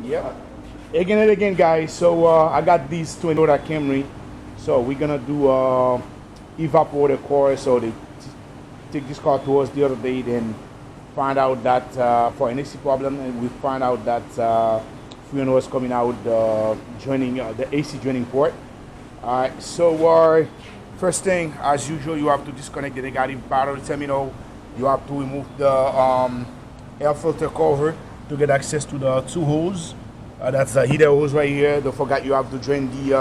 Yep. Again and again, guys. So I got these two Toyota Camry. So we're gonna do evaporator course. So they take this car to us the other day, then find out that for an AC problem, and we find out that fuel was coming out joining the AC joining port. All right. So first thing, as usual, you have to disconnect the negative battery terminal. You have to remove the air filter cover to get access to the two hose. That's the heater hose right here. Don't forget you have to drain the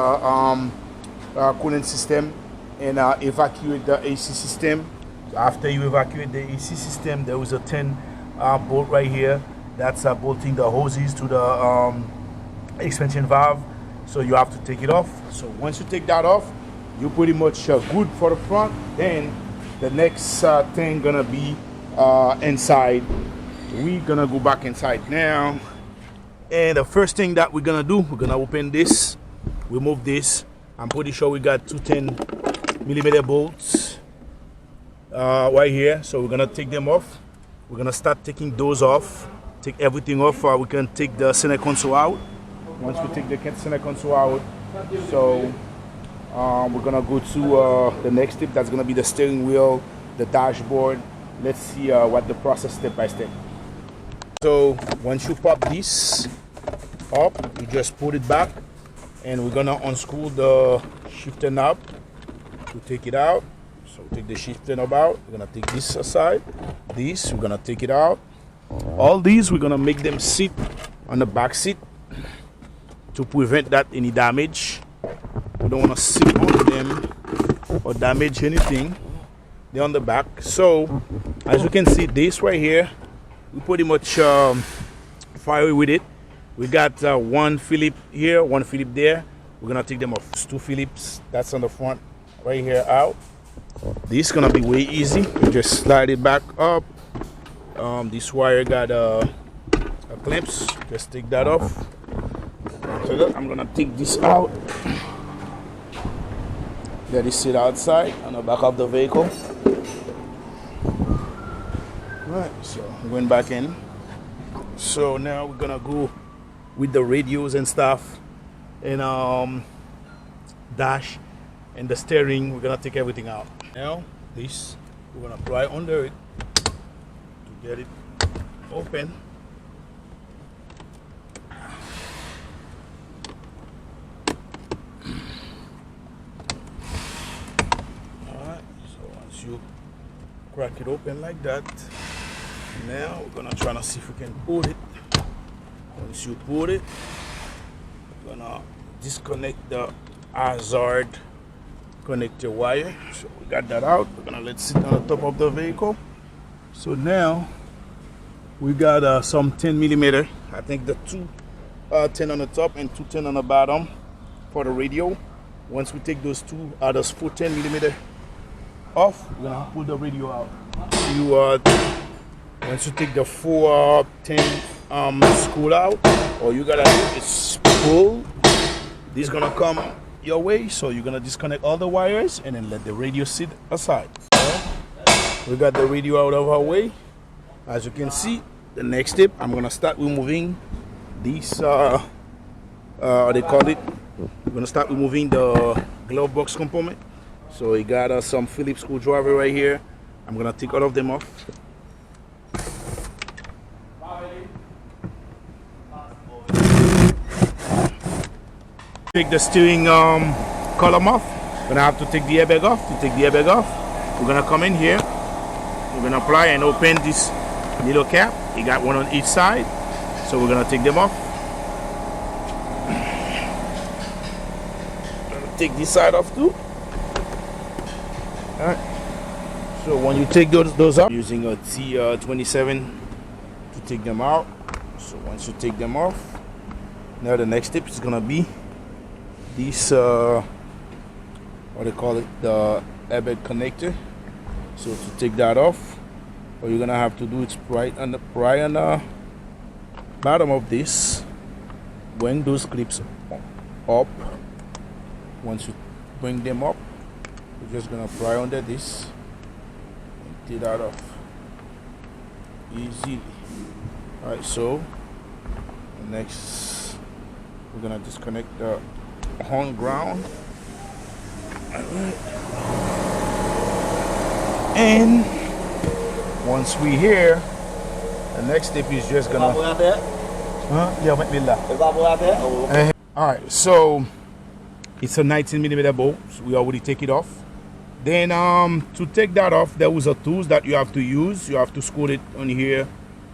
coolant system and evacuate the AC system. After you evacuate the AC system, there is a 10 bolt right here. That's bolting the hoses to the expansion valve. So you have to take it off. So once you take that off, you're pretty much good for the front. Then the next thing gonna be inside. We're gonna go back inside now, and the first thing that we're gonna do, we're gonna open this, remove this. I'm pretty sure we got two 10mm bolts right here, so we're gonna take them off. We're gonna start taking those off, take everything off. We can take the center console out. Once we take the center console out, so we're gonna go to the next step. That's gonna be the steering wheel, the dashboard. Let's see what the process step by step. So once you pop this up, you just put it back, and we're gonna unscrew the shifter knob to take it out. So take the shifter knob out. We're gonna take this aside. This we're gonna take it out. All these we're gonna make them sit on the back seat to prevent that any damage. We don't want to sit on them or damage anything. They're on the back. So as you can see, this right here, we pretty much fire with it. We got one Philip here, one Philip there. We're gonna take them off. It's two Philips. That's on the front right here out. This is gonna be way easy. You just slide it back up. This wire got a clamps. Just take that off. So I'm gonna take this out. Let it sit outside on the back of the vehicle. Right, so I'm going back in. So now we're gonna go with the radios and stuff, and dash and the steering. We're gonna take everything out. Now this we're gonna pry under it to get it open. You crack it open like that. Now we're gonna try to see if we can pull it. Once you pull it, we're gonna disconnect the hazard connector wire. So we got that out. We're gonna let it sit on the top of the vehicle. So now we got some 10mm. I think the two 10 on the top and two 10 on the bottom for the radio. Once we take those two, those 4 10mm off, we're gonna pull the radio out. Once you take the 4 10 screw out, all you gotta do is pull. This is gonna come your way, so you're gonna disconnect all the wires and then let the radio sit aside. We got the radio out of our way. As you can see, the next step, I'm gonna start removing these they call it, we're gonna start removing the glove box component. So we got some Phillips screwdriver right here. I'm gonna take all of them off. Take the steering column off. Gonna have to take the airbag off. To take the airbag off, we're gonna come in here. We're gonna apply and open this little cap. You got one on each side. So we're gonna take them off. Gonna take this side off too. Alright, so when you take those up, using a T27 to take them out. So once you take them off, now the next step is gonna be this what they call it, the airbag connector. So to take that off, what you're gonna have to do is right on the bottom of this, bring those clips up. Once you bring them up, we're just gonna pry under this and take that off easily. Alright, so next we're gonna disconnect the horn ground. Alright. And once we here, the next step is just gonna alright, so it's a 19mm bolt, so we already take it off. Then to take that off, there was a tools that you have to use. You have to screw it on here,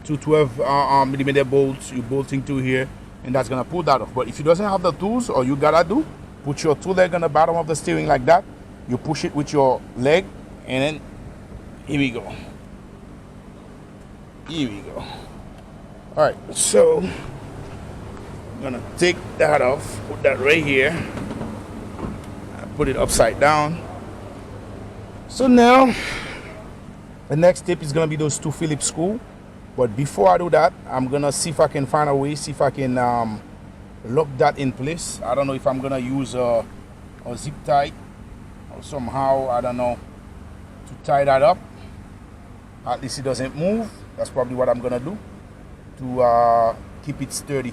212mm bolts, you bolting to here, and that's gonna pull that off. But if you doesn't have the tools, all you gotta do, put your two leg on the bottom of the steering like that, you push it with your leg, and then here we go. Here we go. Alright, so I'm gonna take that off, put that right here, put it upside down. So now the next step is gonna be those two Phillips screws. But before I do that, I'm gonna see if I can find a way, see if I can lock that in place. I don't know if I'm gonna use a zip tie or somehow, I don't know, to tie that up. At least it doesn't move. That's probably what I'm gonna do to keep it sturdy.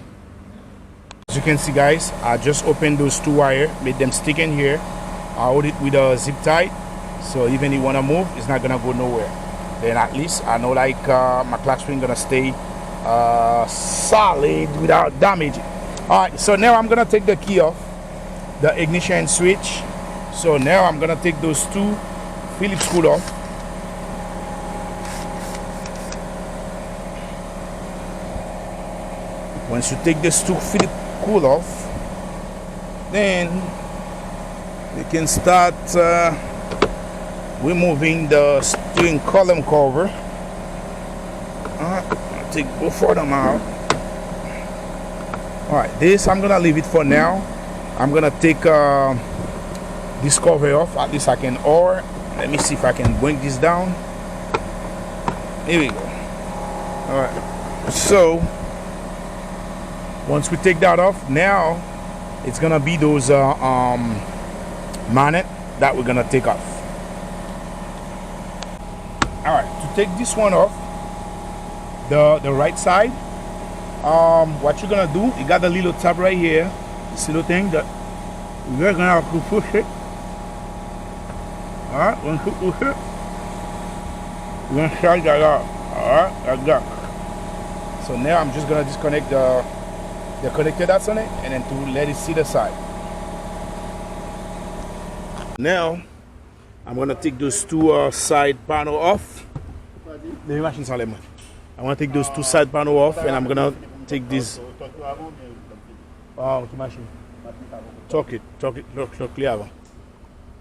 As you can see, guys, I just opened those two wires, made them stick in here. I hold it with a zip tie, so even if you wanna move, it's not gonna go nowhere. Then at least I know like my clutch spring gonna stay solid without damage. Alright, so now I'm gonna take the key off the ignition switch. So now I'm gonna take those two Phillips screws off. Once you take this two Phillips screws off, then you can start removing the steering column cover. I'll take both of them out. Alright, this I'm gonna leave it for now. I'm gonna take this cover off, at least I can, or let me see if I can bring this down. Here we go. Alright, so once we take that off, now it's gonna be those magnet that we're gonna take off. Alright, to take this one off, the right side, what you're gonna do, you got the little tab right here, this little thing that we're gonna have to push it. Alright, once you push it, you're gonna slide that out. Alright, like that. So now I'm just gonna disconnect the connector that's on it, and then to let it sit aside. Now I'm gonna take those two side panel off. I want to take those two side panel off, and I'm gonna take this. Talk it clear.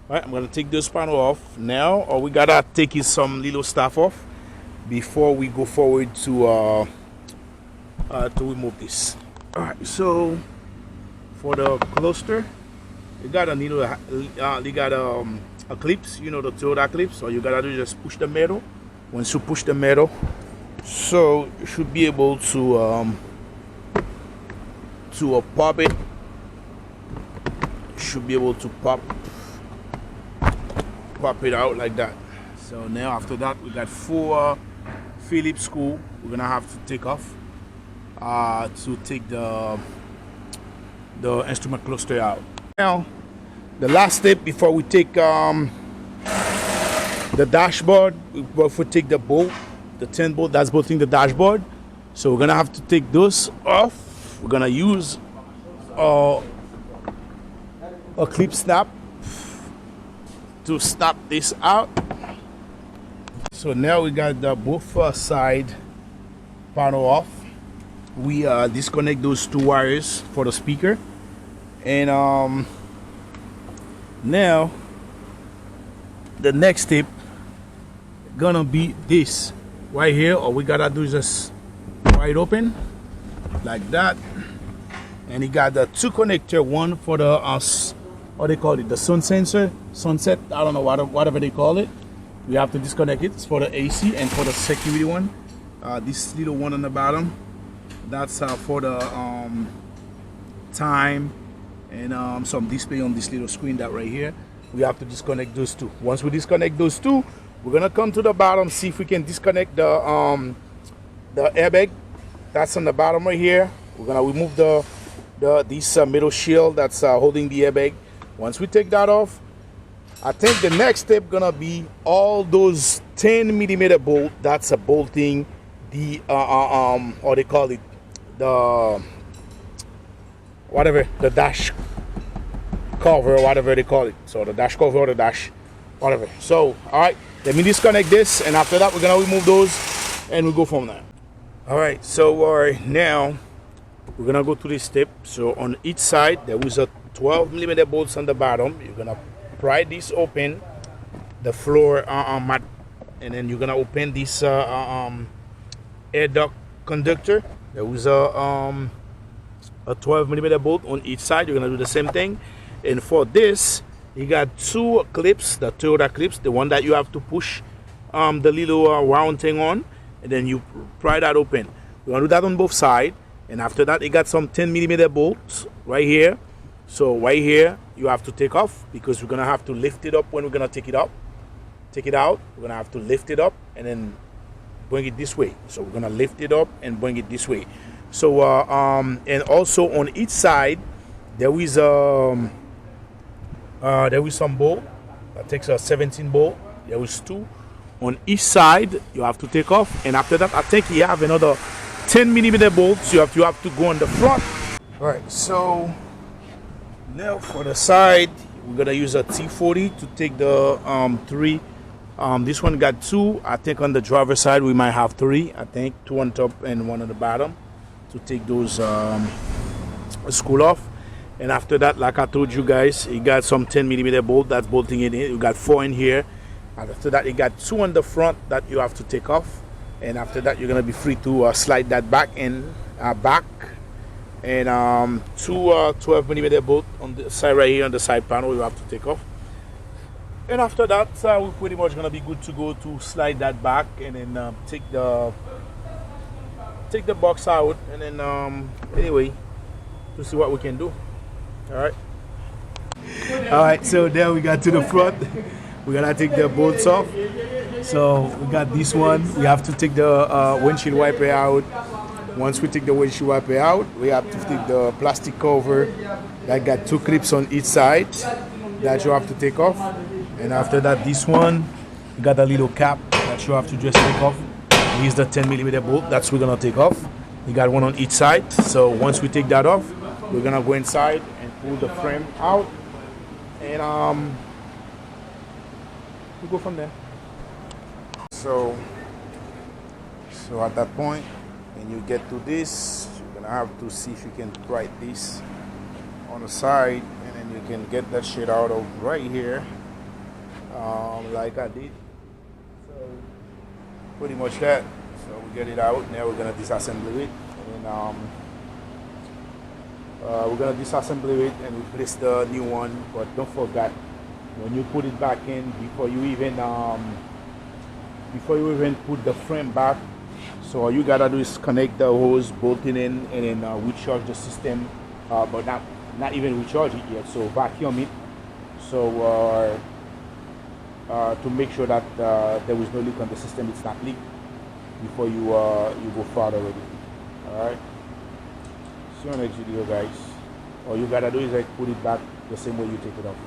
Right, I'm gonna take those panel off now. All we gotta take is some little stuff off before we go forward to remove this. All right, so for the cluster, you got a needle. You got a clips, you know, the Toyota clips. All you gotta do is just push the metal. Once you push the metal, so you should be able to pop it. You should be able to pop it out like that. So now after that, we got 4 Phillips screws we're gonna have to take off to take the instrument cluster out. Now the last step before we take the dashboard, if we take the bolt, the 10 bolt that's bolting the dashboard, so we're gonna have to take those off. We're gonna use a clip snap to snap this out. So now we got the both side panel off. We disconnect those 2 wires for the speaker, and now the next step gonna be this right here. All we gotta do is just wide open like that, and you got the 2 connector, one for the what they call it, the sunset, I don't know, whatever they call it. We have to disconnect it. It's for the AC, and for the security one, this little one on the bottom, that's for the time and some display on this little screen that right here. We have to disconnect those 2. Once we disconnect those 2, we're gonna come to the bottom, see if we can disconnect the airbag that's on the bottom right here. We're gonna remove this middle shield that's holding the airbag. Once we take that off, I think the next step gonna be all those 10mm bolt that's bolting the or they call it the whatever, the dash cover or whatever they call it. So the dash cover or the dash whatever. So all right, let me disconnect this, and after that we're gonna remove those and we'll go from there. All right, so now we're gonna go to this step. So on each side there was a 12mm bolts on the bottom. You're gonna pry this open, the floor mat, and then you're gonna open this air duct conductor. There was a 12mm bolt on each side. You're gonna do the same thing. And for this, you got two clips, the Toyota clips, the one that you have to push the little round thing on, and then you pry that open. We're gonna do that on both sides. And after that, you got some 10mm bolts right here. So right here, you have to take off, because we're gonna have to lift it up when we're gonna take it out. We're gonna have to lift it up and then bring it this way. So we're gonna lift it up and bring it this way. So and also on each side, there is some bolt that takes a 17 bolt. There is two on each side. You have to take off, and after that, I think you have another 10mm bolts. You have to go on the front. All right, so now for the side, we're gonna use a T40 to take the three. This one got two. I think on the driver's side we might have three. I think two on top and one on the bottom to take those screw off. And after that, like I told you guys, you got some 10mm bolt that's bolting it in. You got four in here. And after that, you got two on the front that you have to take off. And after that, you're gonna be free to slide that back and back. And two 12mm bolt on the side right here on the side panel you have to take off. And after that, we're pretty much gonna be good to go to slide that back, and then take the box out, and then anyway, to see what we can do. All right, so there we got to the front. We're gonna take the bolts off. So we got this one. We have to take the windshield wiper out. Once we take the windshield wiper out, we have to take the plastic cover that got two clips on each side that you have to take off. And after that, this one, you got a little cap that you have to just take off. Here's the 10mm bolt that's we're gonna take off. You got one on each side. So once we take that off, we're gonna go inside and pull the frame out, and we go from there. So at that point, when you get to this, you're gonna have to see if you can pry this on the side, and then you can get that shit out of right here, like I did. So pretty much that. So we get it out. Now we're gonna disassemble it, and we're gonna disassemble it and replace the new one. But don't forget, when you put it back in, before you even put the frame back, so all you gotta do is connect the hose, bolt it in, and then recharge the system, but not even recharge it yet. So vacuum it, so to make sure that there is no leak on the system, it's not leak before you go further with it. All right. See you on the next video, guys. All you gotta do is like put it back the same way you take it off.